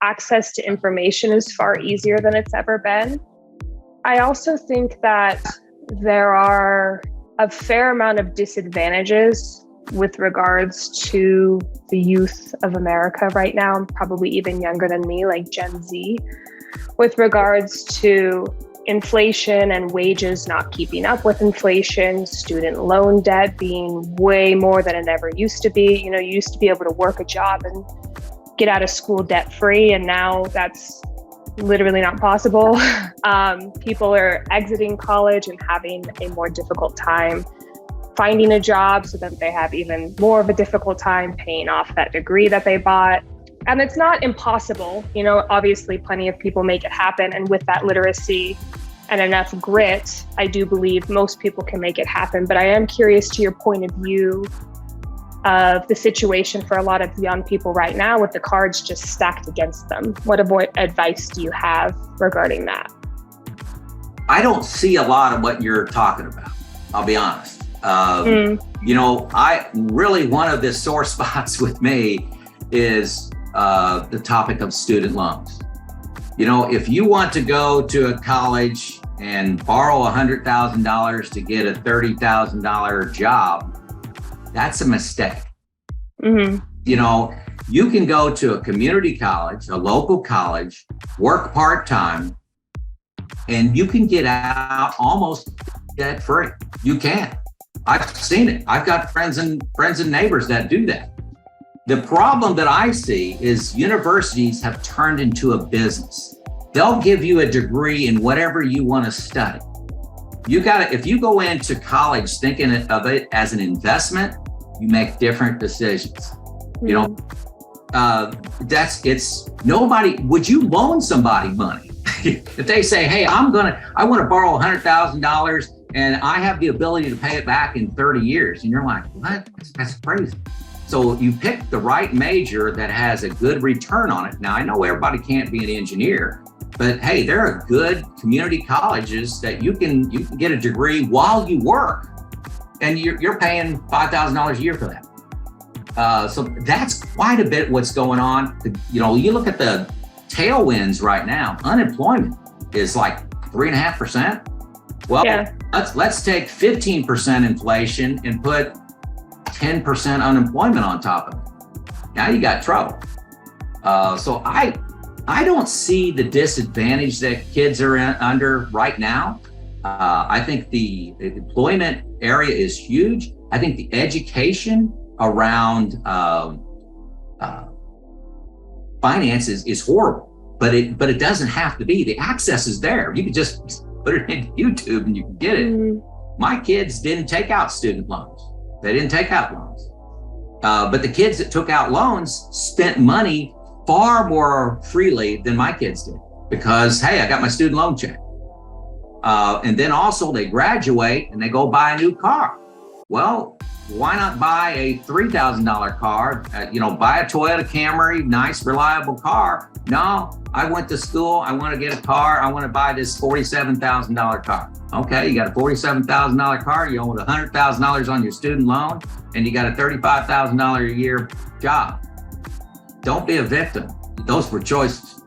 access to information is far easier than it's ever been. I also think that there are a fair amount of disadvantages with regards to the youth of America right now, probably even younger than me, like Gen Z, with regards to inflation and wages not keeping up with inflation, student loan debt being way more than it ever used to be. You used to be able to work a job and get out of school debt free, and now that's literally not possible. People are exiting college and having a more difficult time finding a job, so that they have even more of a difficult time paying off that degree that they bought. And it's not impossible. Obviously plenty of people make it happen. And with that literacy and enough grit, I do believe most people can make it happen. But I am curious to your point of view of the situation for a lot of young people right now with the cards just stacked against them. What advice do you have regarding that? I don't see a lot of what you're talking about, I'll be honest. I really, one of the sore spots with me is the topic of student loans. If you want to go to a college and borrow $100,000 to get a $30,000 job, that's a mistake. You can go to a community college, a local college, work part-time, and you can get out almost debt-free. You can. I've seen it. I've got friends and neighbors that do that. The problem that I see is universities have turned into a business. They'll give you a degree in whatever you want to study. If you go into college thinking of it as an investment, you make different decisions. Nobody, would you loan somebody money? If they say, hey, I want to borrow $100,000 and I have the ability to pay it back in 30 years. And you're like, what? That's crazy. So you pick the right major that has a good return on it. Now, I know everybody can't be an engineer, but hey, there are good community colleges that you can get a degree while you work, and you're paying $5,000 a year for that. So that's quite a bit what's going on. You look at the tailwinds right now, unemployment is like 3.5%. Well, yeah. Let's take 15% inflation and put 10% unemployment on top of it. Now you got trouble. So I don't see the disadvantage that kids are under right now. I think the employment area is huge. I think the education around finances is horrible, but it doesn't have to be. The access is there. You can just put it into YouTube and you can get it. My kids didn't take out student loans. They didn't take out loans. But the kids that took out loans spent money far more freely than my kids did because, hey, I got my student loan check. And then also they graduate and they go buy a new car. Well, why not buy a $3,000 car? Buy a Toyota Camry, nice, reliable car. No, I went to school. I want to get a car. I want to buy this $47,000 car. Okay, you got a $47,000 car. You owe $100,000 on your student loan, and you got a $35,000 a year job. Don't be a victim. Those were choices.